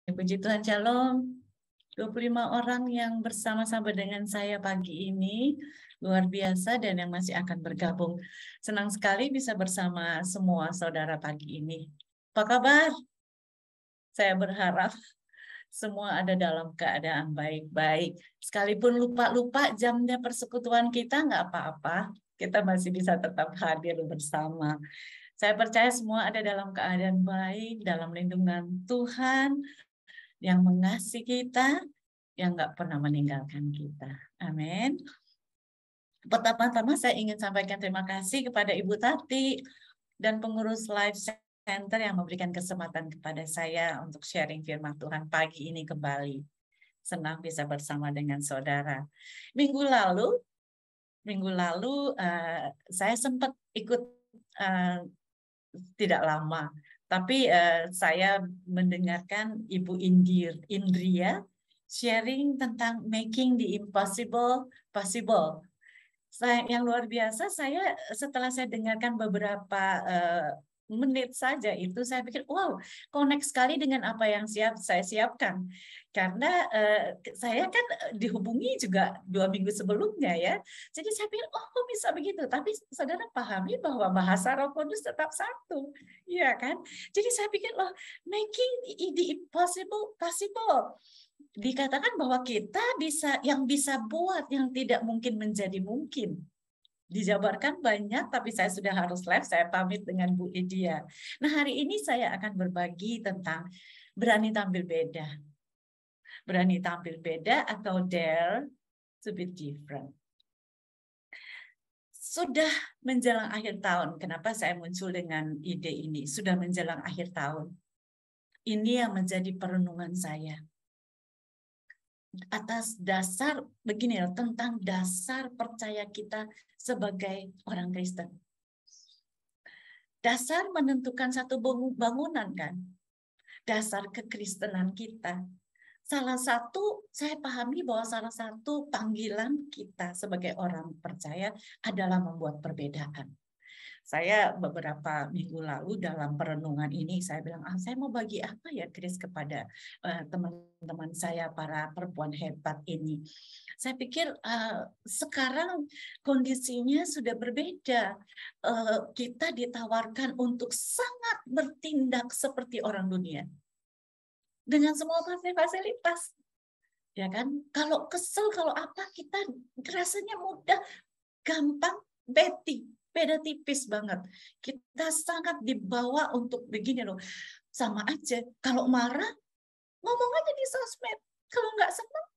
Puji Tuhan, Shalom. 25 orang yang bersama-sama dengan saya pagi ini, luar biasa, dan yang masih akan bergabung. Senang sekali bisa bersama semua saudara pagi ini. Apa kabar? Saya berharap semua ada dalam keadaan baik-baik. Sekalipun lupa-lupa jamnya persekutuan kita, nggak apa-apa. Kita masih bisa tetap hadir bersama. Saya percaya semua ada dalam keadaan baik, dalam lindungan Tuhan yang mengasihi kita, yang nggak pernah meninggalkan kita. Amin. Pertama-tama saya ingin sampaikan terima kasih kepada Ibu Tati dan pengurus Life Center yang memberikan kesempatan kepada saya untuk sharing firman Tuhan pagi ini kembali. Senang bisa bersama dengan saudara. Minggu lalu saya sempat ikut tidak lama, tapi saya mendengarkan Ibu Indria sharing tentang making the impossible possible. Yang luar biasa, saya setelah saya dengarkan beberapa menit saja itu, saya pikir, wow, connect sekali dengan apa yang saya siapkan. Karena saya kan dihubungi juga 2 minggu sebelumnya ya. Jadi saya pikir, oh kok bisa begitu? Tapi saudara pahami bahwa bahasa Roh Kudus tetap satu. Iya kan? Jadi saya pikir, loh, making the impossible possible. Dikatakan bahwa kita bisa buat yang tidak mungkin menjadi mungkin. Dijabarkan banyak, tapi saya sudah harus live, saya pamit dengan Bu Edia. Nah, hari ini saya akan berbagi tentang berani tampil beda. Berani tampil beda atau dare to be different. Sudah menjelang akhir tahun, kenapa saya muncul dengan ide ini? Sudah menjelang akhir tahun. Ini yang menjadi perenungan saya. Atas dasar begini ya, tentang dasar percaya kita sebagai orang Kristen. Dasar menentukan satu bangunan kan, dasar kekristenan kita. Salah satu, saya pahami bahwa salah satu panggilan kita sebagai orang percaya adalah membuat perbedaan. Saya beberapa minggu lalu dalam perenungan ini, saya bilang, saya mau bagi apa ya, Chris, kepada teman-teman saya, para perempuan hebat ini. Saya pikir sekarang kondisinya sudah berbeda. Kita ditawarkan untuk sangat bertindak seperti orang dunia. Dengan semua fasilitas. Ya kan? Kalau kesel, kalau apa, kita rasanya mudah, gampang, beda tipis banget. Kita sangat dibawa untuk begini loh. Sama aja, kalau marah, ngomong aja di sosmed. Kalau nggak senang,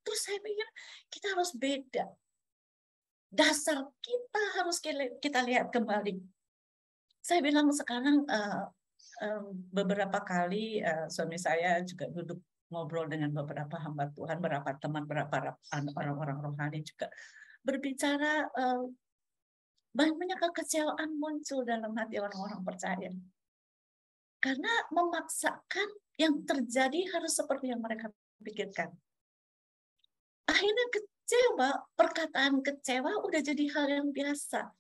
terus saya pikir kita harus beda. Dasar kita harus kita lihat kembali. Saya bilang sekarang beberapa kali suami saya juga duduk ngobrol dengan beberapa hamba Tuhan, beberapa teman, beberapa orang-orang rohani juga berbicara, banyak kekecewaan muncul dalam hati orang-orang percaya. Karena memaksakan yang terjadi harus seperti yang mereka pikirkan. Akhirnya kecewa, perkataan kecewa udah jadi hal yang biasa.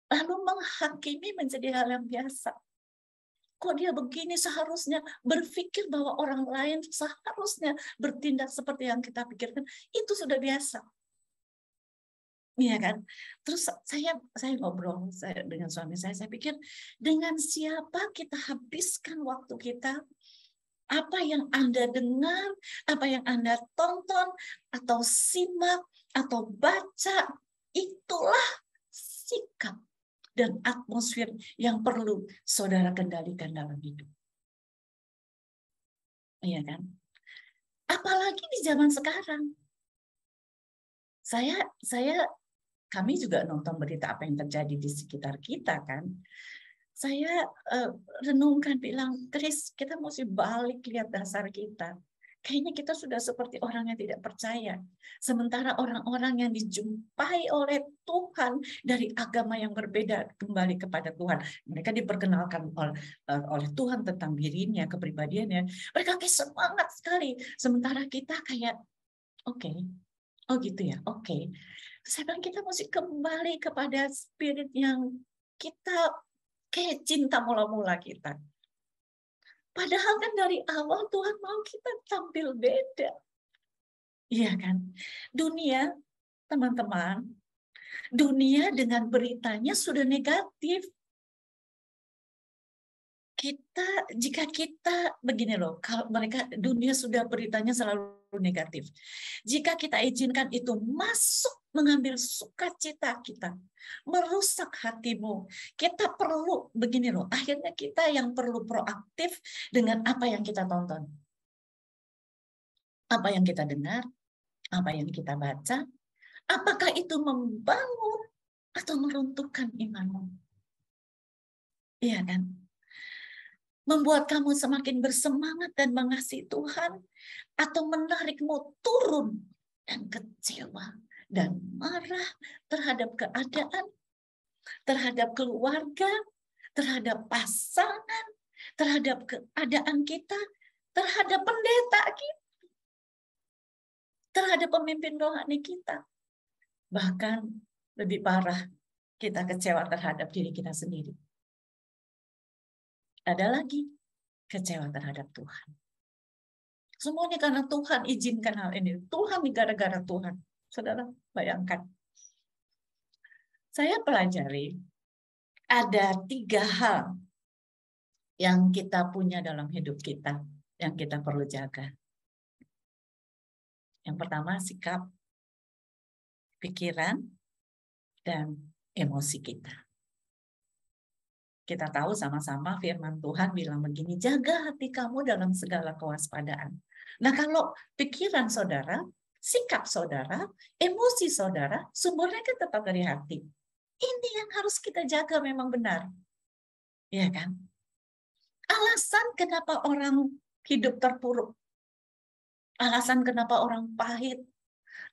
Lalu menghakimi menjadi hal yang biasa. Kok dia begini, seharusnya berpikir bahwa orang lain seharusnya bertindak seperti yang kita pikirkan, itu sudah biasa. Iya kan? Terus saya ngobrol dengan suami saya pikir dengan siapa kita habiskan waktu kita, apa yang Anda dengar, apa yang Anda tonton, atau simak, atau baca, itulah sikap dan atmosfer yang perlu saudara kendalikan dalam hidup. Iya kan? Apalagi di zaman sekarang. Kami juga nonton berita apa yang terjadi di sekitar kita kan. Saya renungkan, bilang, Chris, kita mesti balik lihat dasar kita. Kayaknya kita sudah seperti orang yang tidak percaya. Sementara orang-orang yang dijumpai oleh Tuhan dari agama yang berbeda kembali kepada Tuhan. Mereka diperkenalkan oleh Tuhan tentang dirinya, kepribadiannya. Mereka kayak semangat sekali. Sementara kita kayak, oke. Oh gitu ya, oke. Saya bilang kita mesti kembali kepada spirit yang kita kayak cinta mula-mula kita. Padahal kan dari awal Tuhan mau kita tampil beda. Iya kan? Dunia, teman-teman, dunia dengan beritanya sudah negatif. Jika kita begini loh, kalau mereka dunia sudah beritanya selalu negatif. Jika kita izinkan itu masuk mengambil sukacita kita, merusak hatimu, kita perlu begini loh. Akhirnya kita yang perlu proaktif dengan apa yang kita tonton, apa yang kita dengar, apa yang kita baca. Apakah itu membangun atau meruntuhkan imanmu? Iya kan? Membuat kamu semakin bersemangat dan mengasihi Tuhan, atau menarikmu turun dan kecewa dan marah terhadap keadaan, terhadap keluarga, terhadap pasangan, terhadap keadaan kita, terhadap pendeta kita, terhadap pemimpin rohani kita. Bahkan lebih parah, kita kecewa terhadap diri kita sendiri. Ada lagi, kecewa terhadap Tuhan. Semuanya karena Tuhan izinkan hal ini. Tuhan gara-gara Tuhan. Saudara, bayangkan. Saya pelajari ada 3 hal yang kita punya dalam hidup kita, yang kita perlu jaga. Yang pertama, sikap, pikiran, dan emosi kita. Kita tahu sama-sama firman Tuhan bilang begini, jaga hati kamu dalam segala kewaspadaan. Nah, kalau pikiran saudara, sikap saudara, emosi saudara, sumbernya kan tetap dari hati. Ini yang harus kita jaga memang benar. Ya kan? Alasan kenapa orang hidup terpuruk, alasan kenapa orang pahit,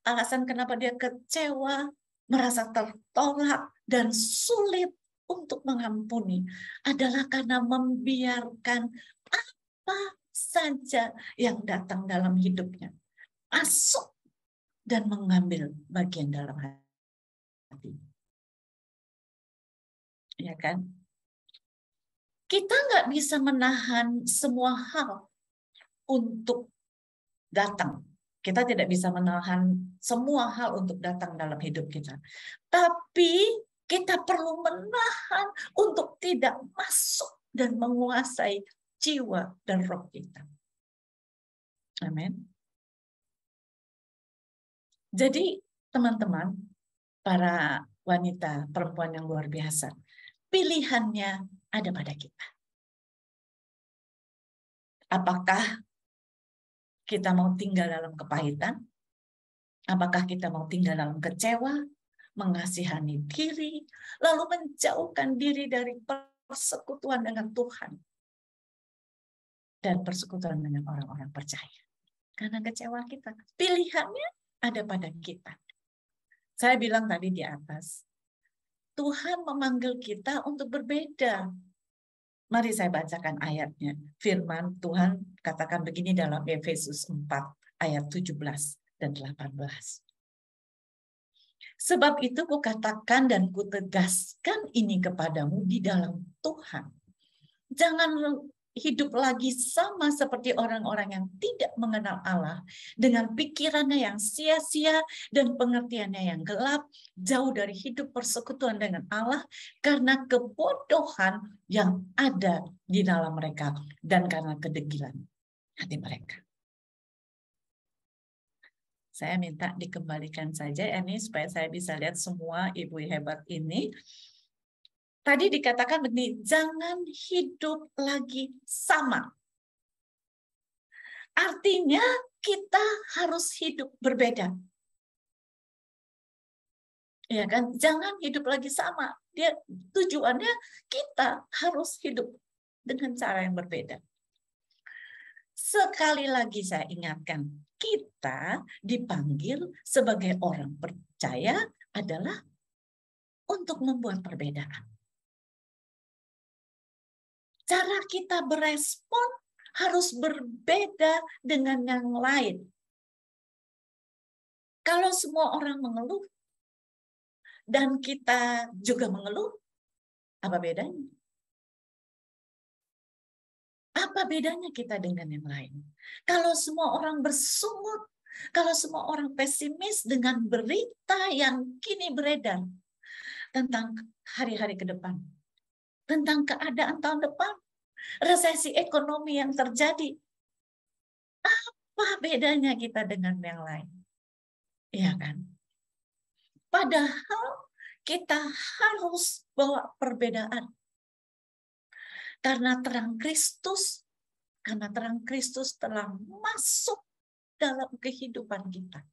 alasan kenapa dia kecewa, merasa tertolak, dan sulit untuk mengampuni adalah karena membiarkan apa saja yang datang dalam hidupnya masuk dan mengambil bagian dalam hati. Ya kan? Kita nggak bisa menahan semua hal untuk datang. Kita tidak bisa menahan semua hal untuk datang dalam hidup kita. Tapi kita perlu menahan untuk tidak masuk dan menguasai jiwa dan roh kita. Amin. Jadi teman-teman, para wanita, perempuan yang luar biasa, pilihannya ada pada kita. Apakah kita mau tinggal dalam kepahitan? Apakah kita mau tinggal dalam kecewa, mengasihani diri, lalu menjauhkan diri dari persekutuan dengan Tuhan dan persekutuan dengan orang-orang percaya? Karena kecewa kita. Pilihannya ada pada kita. Saya bilang tadi di atas, Tuhan memanggil kita untuk berbeda. Mari saya bacakan ayatnya. Firman Tuhan katakan begini dalam Efesus 4 ayat 17 dan 18. Sebab itu kukatakan dan kutegaskan ini kepadamu di dalam Tuhan. Jangan hidup lagi sama seperti orang-orang yang tidak mengenal Allah, dengan pikirannya yang sia-sia dan pengertiannya yang gelap, jauh dari hidup persekutuan dengan Allah, karena kebodohan yang ada di dalam mereka dan karena kedegilan hati mereka. Saya minta dikembalikan saja ini supaya saya bisa lihat semua ibu hebat ini. Tadi dikatakan begini, jangan hidup lagi sama. Artinya kita harus hidup berbeda. Ya kan? Jangan hidup lagi sama. Dia tujuannya kita harus hidup dengan cara yang berbeda. Sekali lagi saya ingatkan, kita dipanggil sebagai orang percaya adalah untuk membuat perbedaan. Cara kita berespon harus berbeda dengan yang lain. Kalau semua orang mengeluh dan kita juga mengeluh, apa bedanya? Apa bedanya kita dengan yang lain? Kalau semua orang bersungut, kalau semua orang pesimis dengan berita yang kini beredar tentang hari-hari ke depan, tentang keadaan tahun depan, resesi ekonomi yang terjadi, apa bedanya kita dengan yang lain? Iya kan? Padahal kita harus bawa perbedaan. Karena terang Kristus telah masuk dalam kehidupan kita.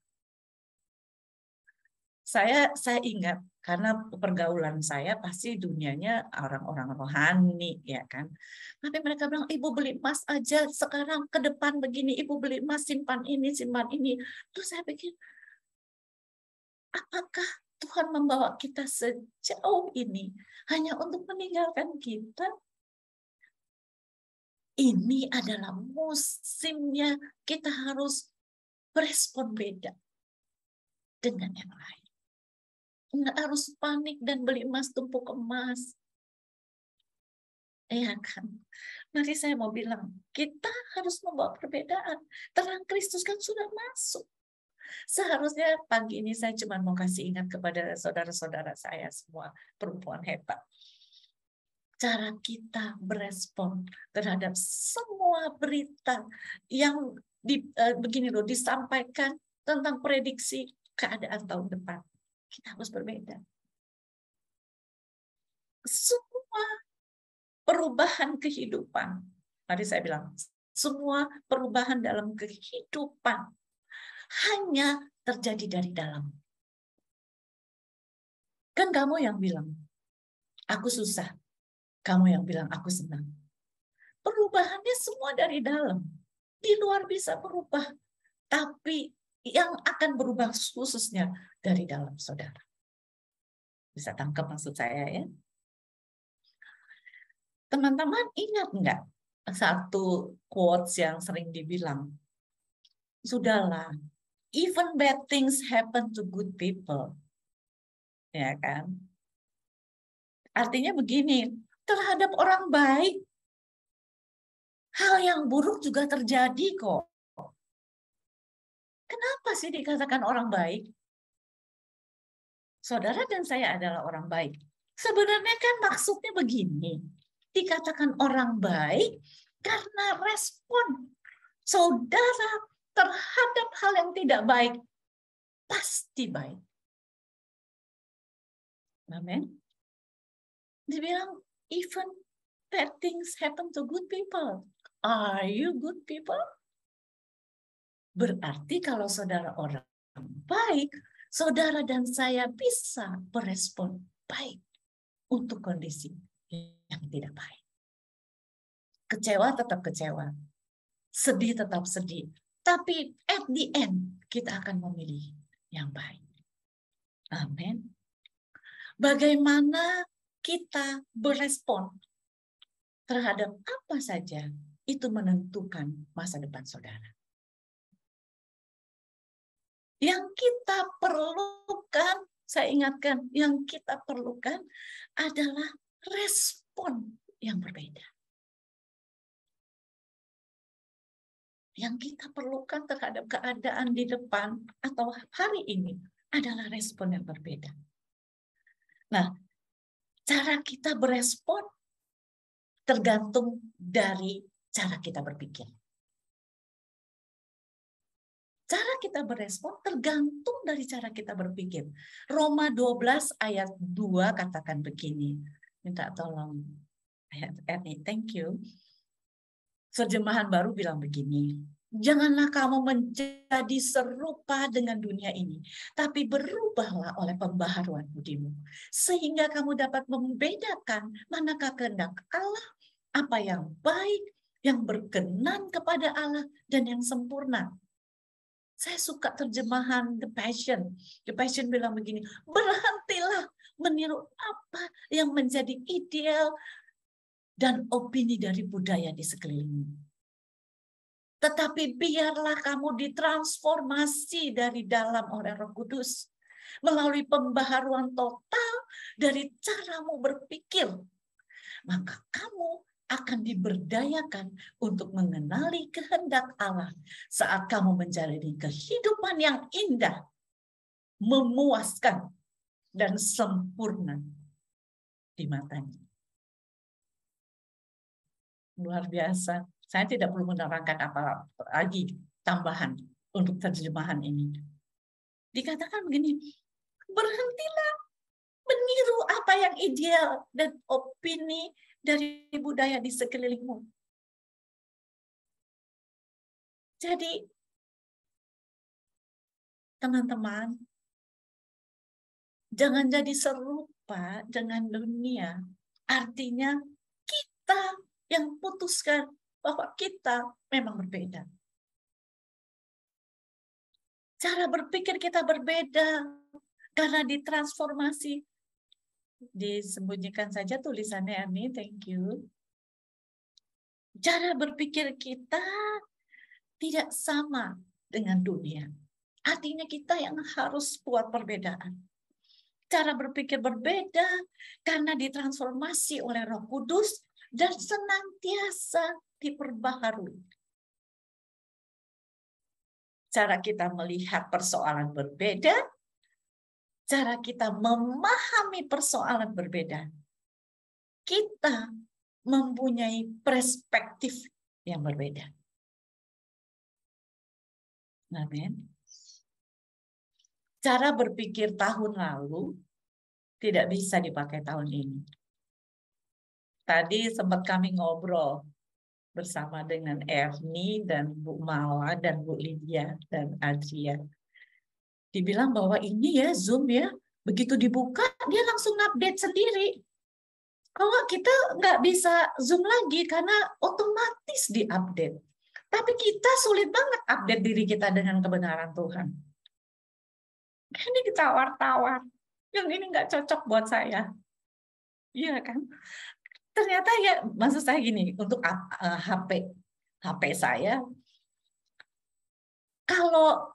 Saya ingat, karena pergaulan saya pasti dunianya orang-orang rohani, ya kan. Tapi mereka bilang, ibu beli emas aja sekarang, ke depan begini, ibu beli emas, simpan ini, simpan ini. Terus saya pikir, apakah Tuhan membawa kita sejauh ini hanya untuk meninggalkan kita? Ini adalah musimnya kita harus berespon beda dengan yang lain. Nggak harus panik dan beli emas, tumpuk emas. Iya kan? Mari saya mau bilang, kita harus membawa perbedaan. Terang Kristus kan sudah masuk. Seharusnya pagi ini saya cuma mau kasih ingat kepada saudara-saudara saya semua, perempuan hebat. Cara kita berespon terhadap semua berita yang begini loh disampaikan tentang prediksi keadaan tahun depan. Kita harus berbeda. Semua perubahan kehidupan, tadi saya bilang, semua perubahan dalam kehidupan hanya terjadi dari dalam. Kan kamu yang bilang, aku susah. Kamu yang bilang, aku senang. Perubahannya semua dari dalam. Di luar bisa berubah. Tapi yang akan berubah khususnya dari dalam, saudara. Bisa tangkap maksud saya ya? Teman-teman ingat nggak satu quotes yang sering dibilang? Sudahlah, even bad things happen to good people. Ya kan? Artinya begini, terhadap orang baik, hal yang buruk juga terjadi kok. Kenapa sih dikatakan orang baik? Saudara dan saya adalah orang baik. Sebenarnya kan maksudnya begini. Dikatakan orang baik karena respon saudara terhadap hal yang tidak baik pasti baik. Amin. Dibilang even bad things happen to good people. Are you good people? Berarti kalau saudara orang baik, saudara dan saya bisa berespon baik untuk kondisi yang tidak baik. Kecewa tetap kecewa. Sedih tetap sedih. Tapi at the end, kita akan memilih yang baik. Amin. Bagaimana kita berespon terhadap apa saja, itu menentukan masa depan saudara. Yang kita perlukan, saya ingatkan, yang kita perlukan adalah respon yang berbeda. Yang kita perlukan terhadap keadaan di depan atau hari ini adalah respon yang berbeda. Nah, cara kita berespon tergantung dari cara kita berpikir. Cara kita berespon tergantung dari cara kita berpikir. Roma 12 ayat 2 katakan begini. Minta tolong ayat ini, thank you. Terjemahan baru bilang begini. Janganlah kamu menjadi serupa dengan dunia ini, tapi berubahlah oleh pembaharuan budimu, sehingga kamu dapat membedakan manakah kehendak Allah, apa yang baik, yang berkenan kepada Allah, dan yang sempurna. Saya suka terjemahan The Passion. The Passion bilang begini, berhentilah meniru apa yang menjadi ideal dan opini dari budaya di sekelilingmu. Tetapi biarlah kamu ditransformasi dari dalam oleh Roh Kudus melalui pembaharuan total dari caramu berpikir. Maka kamu akan diberdayakan untuk mengenali kehendak Allah saat kamu menjalani kehidupan yang indah, memuaskan, dan sempurna di matanya. Luar biasa. Saya tidak perlu menerangkan apa lagi tambahan untuk terjemahan ini. Dikatakan begini, berhentilah meniru apa yang ideal dan opini dari budaya di sekelilingmu. Jadi, teman-teman, jangan jadi serupa dengan dunia. Artinya, kita yang putuskan bahwa kita memang berbeda. Cara berpikir kita berbeda karena ditransformasi. Disembunyikan saja tulisannya, Ami, thank you. Cara berpikir kita tidak sama dengan dunia. Artinya kita yang harus buat perbedaan. Cara berpikir berbeda karena ditransformasi oleh Roh Kudus dan senantiasa diperbaharui. Cara kita melihat persoalan berbeda, cara kita memahami persoalan berbeda. Kita mempunyai perspektif yang berbeda. Amin. Cara berpikir tahun lalu tidak bisa dipakai tahun ini. Tadi sempat kami ngobrol bersama dengan Ernie dan Bu Mala dan Bu Lydia dan Adria. Dibilang bahwa ini ya Zoom ya, begitu dibuka dia langsung update sendiri. Kalau kita nggak bisa Zoom lagi karena otomatis diupdate. Tapi kita sulit banget update diri kita dengan kebenaran Tuhan. Ini ditawar-tawar. Yang ini nggak cocok buat saya. Iya kan? Ternyata ya, maksud saya gini, untuk HP saya, kalau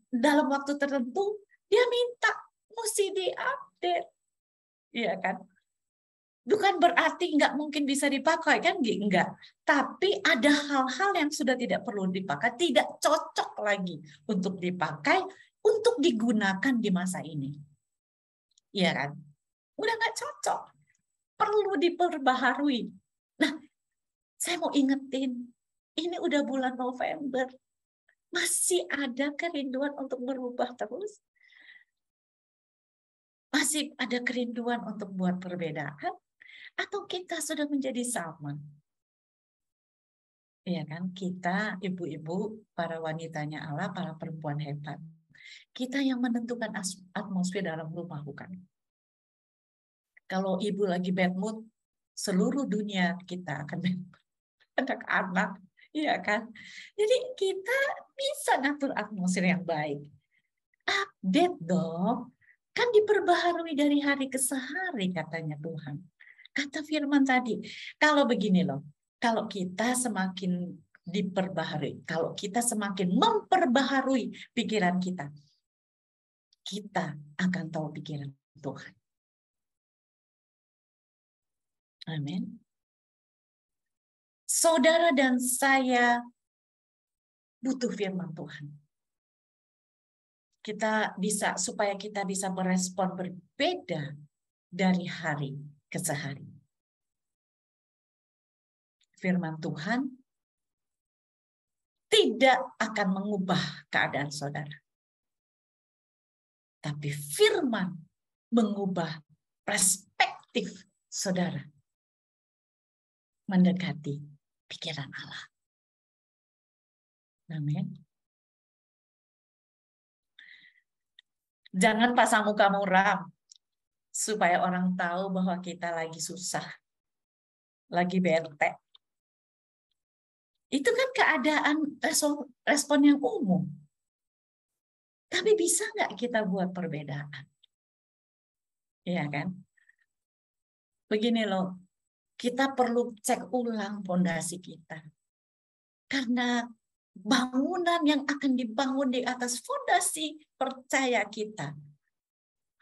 dalam waktu tertentu, dia minta mesti diupdate. Iya kan? Bukan berarti nggak mungkin bisa dipakai, kan? Enggak. Tapi ada hal-hal yang sudah tidak perlu dipakai, tidak cocok lagi untuk dipakai, untuk digunakan di masa ini. Iya kan? Udah nggak cocok. Perlu diperbaharui. Nah, saya mau ingetin, ini udah bulan November. Masih ada kerinduan untuk berubah terus? Masih ada kerinduan untuk buat perbedaan? Atau kita sudah menjadi sama? Iya kan? Kita, ibu-ibu, para wanitanya Allah, para perempuan hebat. Kita yang menentukan atmosfer dalam rumah, bukan? Kalau ibu lagi bad mood, seluruh dunia kita akan anak-anak, iya kan? Jadi kita bisa ngatur atmosfer yang baik. Update dong, kan diperbaharui dari hari ke hari katanya Tuhan. Kata firman tadi, kalau begini loh, kalau kita semakin diperbaharui, kalau kita semakin memperbaharui pikiran kita akan tahu pikiran Tuhan. Amin. Saudara dan saya butuh firman Tuhan. Supaya kita bisa merespon berbeda dari hari ke hari. Firman Tuhan tidak akan mengubah keadaan saudara. Tapi firman mengubah perspektif saudara mendekati pikiran Allah. Amin. Jangan pasang muka muram supaya orang tahu bahwa kita lagi susah, lagi bete. Itu kan keadaan respon yang umum. Tapi bisa nggak kita buat perbedaan? Iya kan? Begini loh, kita perlu cek ulang fondasi kita. Karena bangunan yang akan dibangun di atas fondasi percaya kita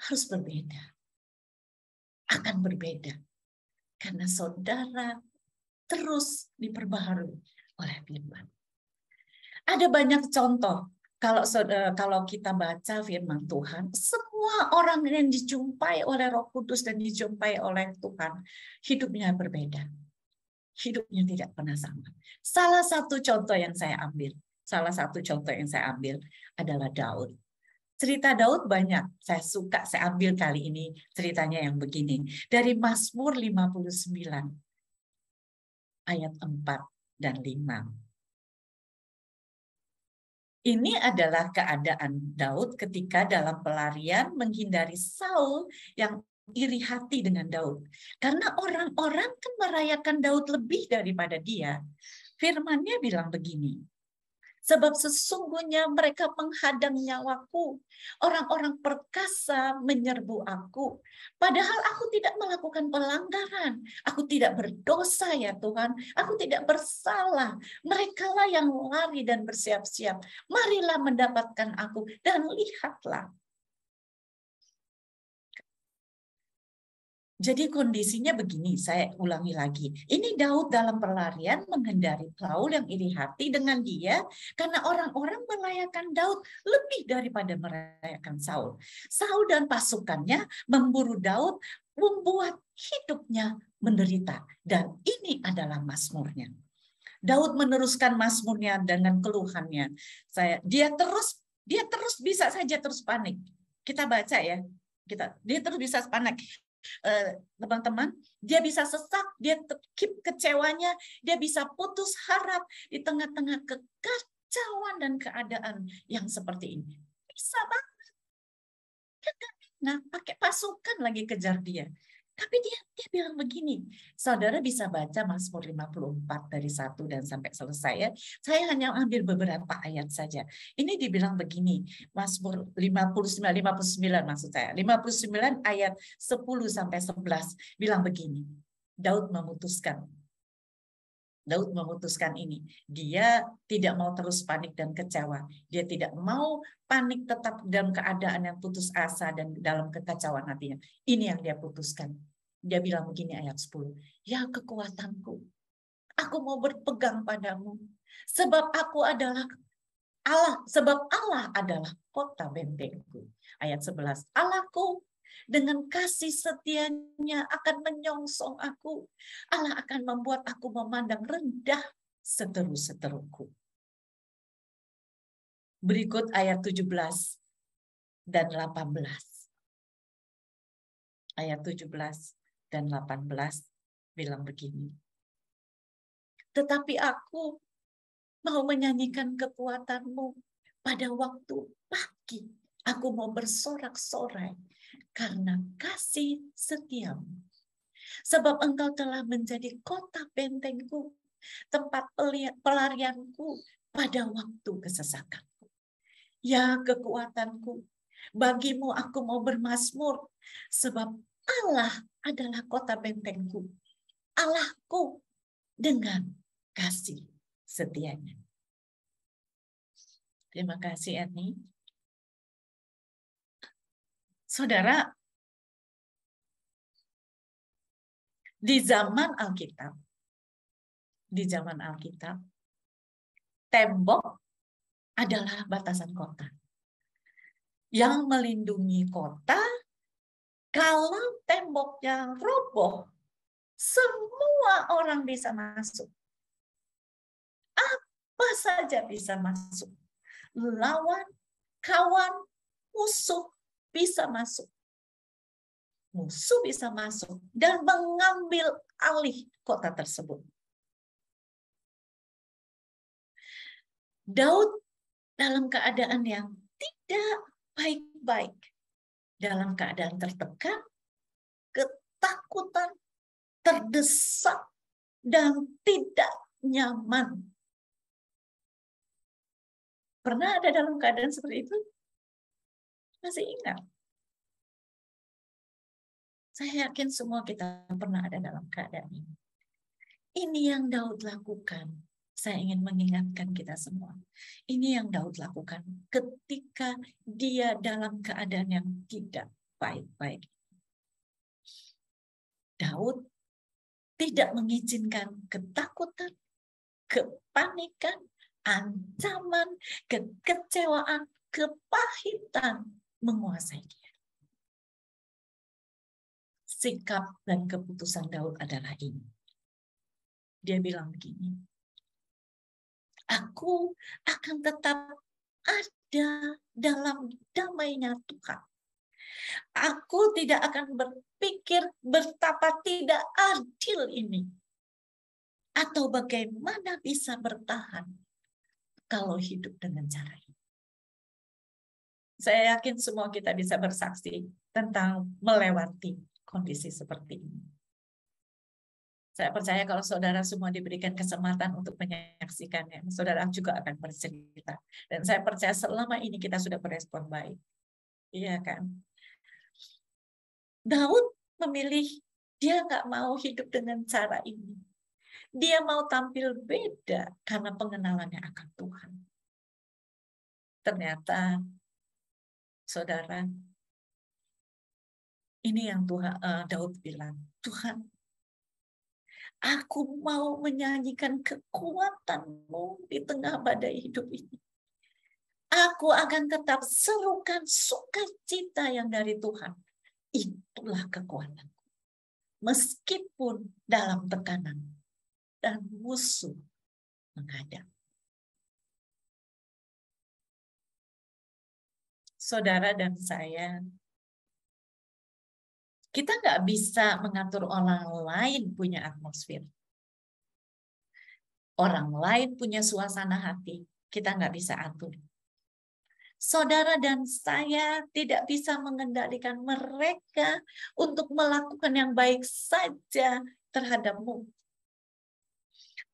harus berbeda. Akan berbeda. Karena saudara terus diperbaharui oleh firman. Ada banyak contoh. Kalau kita baca firman Tuhan, semua orang yang dijumpai oleh Roh Kudus dan dijumpai oleh Tuhan, hidupnya berbeda. Hidupnya tidak pernah sama. Salah satu contoh yang saya ambil adalah Daud. Cerita Daud banyak. Saya suka, saya ambil kali ini ceritanya yang begini. Dari Mazmur 59 ayat 4 dan 5. Ini adalah keadaan Daud ketika dalam pelarian menghindari Saul yang iri hati dengan Daud. Karena orang-orang kan merayakan Daud lebih daripada dia. Firman-Nya bilang begini, sebab sesungguhnya mereka menghadang nyawaku. Orang-orang perkasa menyerbu aku. Padahal aku tidak melakukan pelanggaran. Aku tidak berdosa ya Tuhan. Aku tidak bersalah. Merekalah yang lari dan bersiap-siap. Marilah mendapatkan aku dan lihatlah. Jadi kondisinya begini, saya ulangi lagi. Ini Daud dalam pelarian menghindari Saul yang iri hati dengan dia karena orang-orang merayakan Daud lebih daripada merayakan Saul. Saul dan pasukannya memburu Daud, membuat hidupnya menderita. Dan ini adalah mazmurnya. Daud meneruskan mazmurnya dengan keluhannya. Dia terus bisa saja terus panik. Kita baca ya. Dia terus bisa panik. Teman-teman, dia bisa sesak, dia keep kecewanya, dia bisa putus harap di tengah-tengah kekacauan dan keadaan yang seperti ini. Bisa banget. Nah, pakai pasukan lagi kejar dia. Tapi dia bilang begini, saudara bisa baca Mazmur 54 dari 1 dan sampai selesai ya. Saya hanya ambil beberapa ayat saja. Ini dibilang begini, Mazmur 59 maksud saya. 59 ayat 10 sampai 11 bilang begini. Daud memutuskan ini. Dia tidak mau terus panik dan kecewa. Dia tidak mau panik tetap dalam keadaan yang putus asa dan dalam kekacauan hatinya. Ini yang dia putuskan. Dia bilang begini ayat 10. Ya kekuatanku, aku mau berpegang padamu. Sebab Allah adalah kota bentengku. Ayat 11. Allahku dengan kasih setianya akan menyongsong aku. Allah akan membuat aku memandang rendah seteru-seteruku. Berikut ayat 17 dan 18. Ayat 17 dan 18 bilang begini. Tetapi aku mau menyanyikan kekuatanmu pada waktu pagi. Aku mau bersorak-sorai karena kasih setiamu. Sebab engkau telah menjadi kota bentengku, tempat pelarianku pada waktu kesesakanku. Ya kekuatanku, bagimu aku mau bermazmur, sebab Allah adalah kota bentengku, Allahku dengan kasih setianya. Terima kasih, Ernie. Saudara, di zaman Alkitab, tembok adalah batasan kota. Yang melindungi kota, kalau temboknya roboh, semua orang bisa masuk. Apa saja bisa masuk. Lawan, kawan, musuh bisa masuk. Musuh bisa masuk dan mengambil alih kota tersebut. Daud dalam keadaan yang tidak baik-baik, dalam keadaan tertekan, ketakutan, terdesak, dan tidak nyaman. Pernah ada dalam keadaan seperti itu? Masih ingat? Saya yakin semua kita pernah ada dalam keadaan ini. Ini yang Daud lakukan. Saya ingin mengingatkan kita semua. Ini yang Daud lakukan ketika dia dalam keadaan yang tidak baik-baik. Daud tidak mengizinkan ketakutan, kepanikan, ancaman, kekecewaan, kepahitan menguasai dia. Sikap dan keputusan Daud adalah ini. Dia bilang begini, aku akan tetap ada dalam damainya Tuhan. Aku tidak akan berpikir betapa tidak adil ini. Atau bagaimana bisa bertahan kalau hidup dengan cara ini. Saya yakin semua kita bisa bersaksi tentang melewati kondisi seperti ini. Saya percaya kalau saudara semua diberikan kesempatan untuk menyaksikannya, saudara juga akan bercerita. Dan saya percaya selama ini kita sudah berespon baik. Iya kan? Daud memilih, dia nggak mau hidup dengan cara ini. Dia mau tampil beda karena pengenalannya akan Tuhan. Ternyata, saudara, ini yang Daud bilang, Tuhan, aku mau menyanyikan kekuatan-Mu di tengah badai hidup ini. Aku akan tetap serukan sukacita yang dari Tuhan. Itulah kekuatanku. Meskipun dalam tekanan dan musuh menghadap. Saudara dan saya, kita nggak bisa mengatur orang lain punya atmosfer. Orang lain punya suasana hati, kita nggak bisa atur. Saudara dan saya tidak bisa mengendalikan mereka untuk melakukan yang baik saja terhadapmu.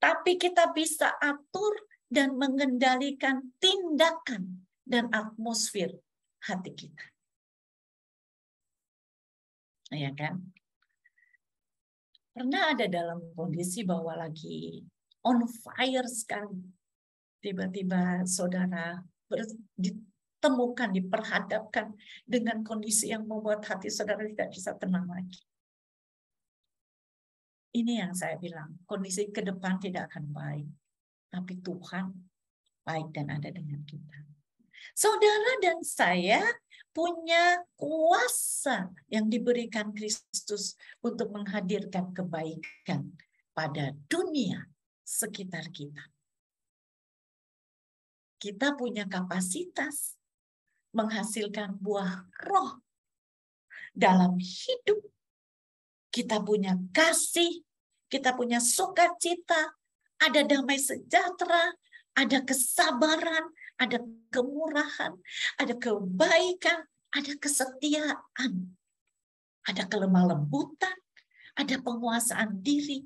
Tapi kita bisa atur dan mengendalikan tindakan dan atmosfer hati kita. Ya kan? Pernah ada dalam kondisi bahwa lagi on fire sekali. Tiba-tiba saudara ditemukan, diperhadapkan dengan kondisi yang membuat hati saudara tidak bisa tenang lagi. Ini yang saya bilang, kondisi ke depan tidak akan baik. Tapi Tuhan baik dan ada dengan kita. Saudara dan saya punya kuasa yang diberikan Kristus untuk menghadirkan kebaikan pada dunia sekitar kita. Kita punya kapasitas menghasilkan buah roh dalam hidup. Kita punya kasih, kita punya sukacita, ada damai sejahtera, ada kesabaran, ada kemurahan, ada kebaikan, ada kesetiaan, ada kelemah lembutan, ada penguasaan diri.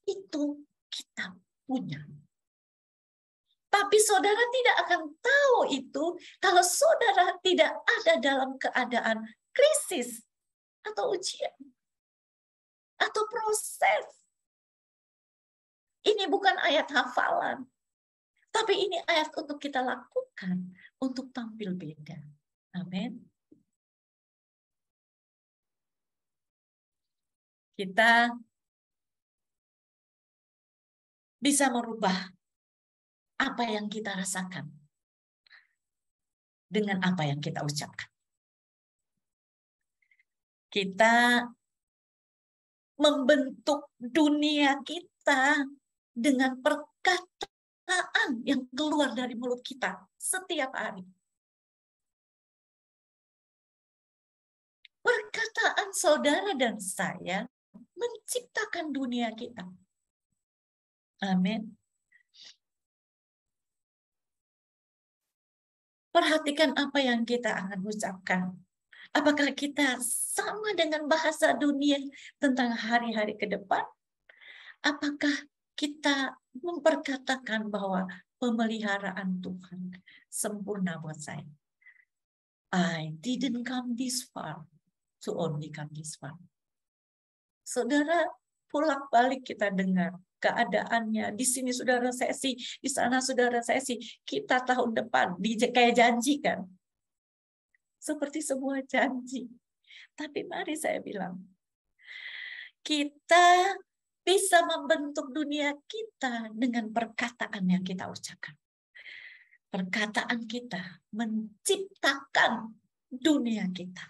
Itu kita punya. Tapi saudara tidak akan tahu itu kalau saudara tidak ada dalam keadaan krisis atau ujian atau proses. Ini bukan ayat hafalan, tapi ini ayat untuk kita lakukan untuk tampil beda. Amin. Kita bisa merubah apa yang kita rasakan dengan apa yang kita ucapkan. Kita membentuk dunia kita dengan perkataan yang keluar dari mulut kita setiap hari. Perkataan saudara dan saya menciptakan dunia kita. Amin. Perhatikan apa yang kita akan ucapkan. Apakah kita sama dengan bahasa dunia tentang hari-hari ke depan? Apakah kita memperkatakan bahwa pemeliharaan Tuhan sempurna buat saya? I didn't come this far to only come this far. Saudara, pulang-balik kita dengar keadaannya. Di sini saudara sesi, di sana saudara sesi. Kita tahun depan kayak janji kan. Seperti sebuah janji. Tapi mari saya bilang, kita bisa membentuk dunia kita dengan perkataan yang kita ucapkan. Perkataan kita menciptakan dunia kita.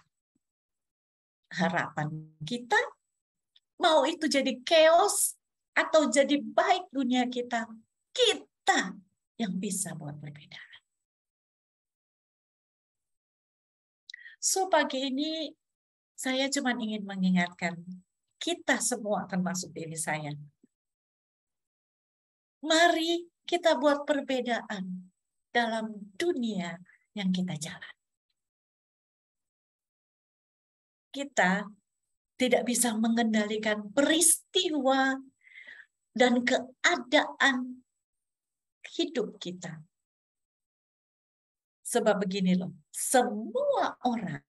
Harapan kita, mau itu jadi chaos atau jadi baik dunia kita, kita yang bisa buat perbedaan. So pagi ini saya cuma ingin mengingatkan kita semua, termasuk diri saya. Mari kita buat perbedaan dalam dunia yang kita jalan. Kita tidak bisa mengendalikan peristiwa dan keadaan hidup kita. Sebab begini loh, semua orang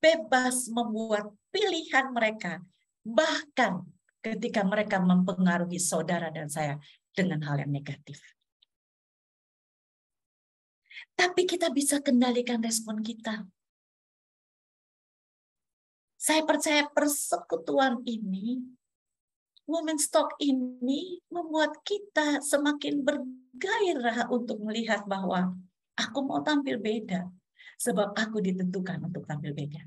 bebas membuat pilihan mereka, bahkan ketika mereka mempengaruhi saudara dan saya dengan hal yang negatif. Tapi kita bisa kendalikan respon kita. Saya percaya persekutuan ini, Women's Talk ini membuat kita semakin bergairah untuk melihat bahwa aku mau tampil beda. Sebab aku ditentukan untuk tampil beda.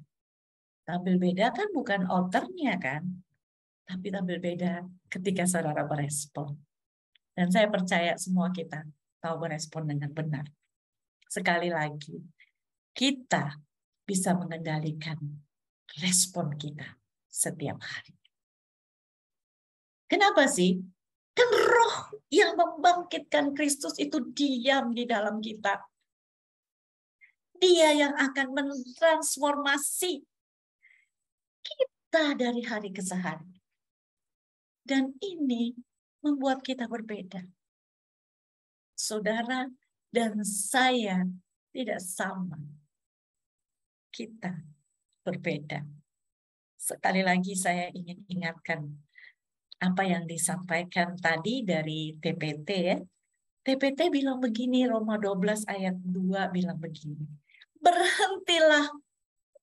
Tampil beda kan bukan outernya kan, tapi tampil beda ketika saudara berespon. Dan saya percaya semua kita tahu berespon dengan benar. Sekali lagi, kita bisa mengendalikan respon kita setiap hari. Kenapa sih? Kan roh yang membangkitkan Kristus itu diam di dalam kita. Dia yang akan mentransformasi kita dari hari ke hari. Dan ini membuat kita berbeda. Saudara dan saya tidak sama. Kita berbeda. Sekali lagi saya ingin ingatkan apa yang disampaikan tadi dari TPT ya. TPT bilang begini, Roma 12 ayat 2 bilang begini. Berhentilah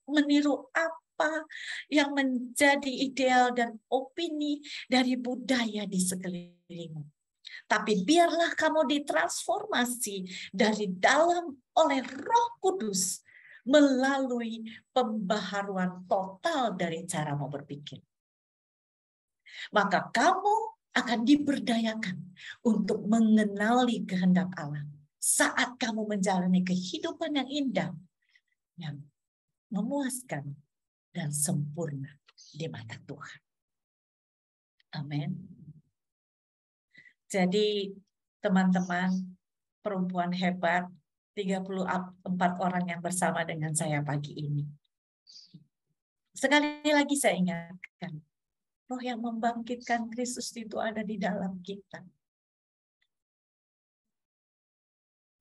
meniru apa yang menjadi ideal dan opini dari budaya di sekelilingmu. Tapi biarlah kamu ditransformasi dari dalam oleh Roh Kudus melalui pembaharuan total dari caramu berpikir. Maka kamu akan diberdayakan untuk mengenali kehendak Allah saat kamu menjalani kehidupan yang indah, yang memuaskan dan sempurna di mata Tuhan. Amin. Jadi teman-teman, perempuan hebat, 34 orang yang bersama dengan saya pagi ini. Sekali lagi saya ingatkan, roh yang membangkitkan Kristus itu ada di dalam kita.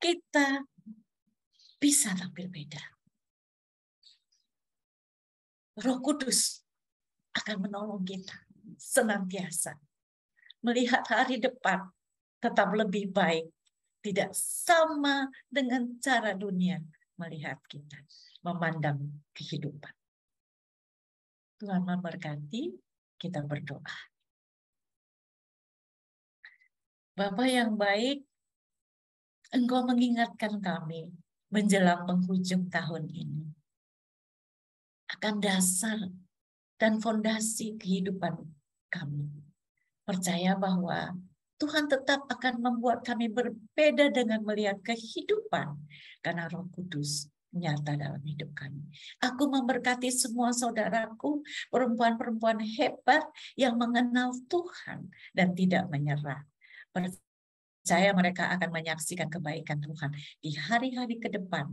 Kita bisa tampil beda. Roh Kudus akan menolong kita senantiasa melihat hari depan tetap lebih baik, tidak sama dengan cara dunia melihat kita, memandang kehidupan. Tuhan memberkati, kita berdoa. Bapa yang baik, Engkau mengingatkan kami menjelang penghujung tahun ini akan dasar dan fondasi kehidupan kami. Percaya bahwa Tuhan tetap akan membuat kami berbeda dengan melihat kehidupan karena Roh Kudus nyata dalam hidup kami. Aku memberkati semua saudaraku, perempuan-perempuan hebat yang mengenal Tuhan dan tidak menyerah. Percaya mereka akan menyaksikan kebaikan Tuhan di hari-hari ke depan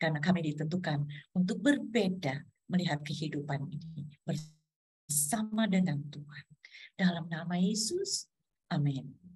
karena kami ditentukan untuk berbeda melihat kehidupan ini bersama dengan Tuhan. Dalam nama Yesus, amin.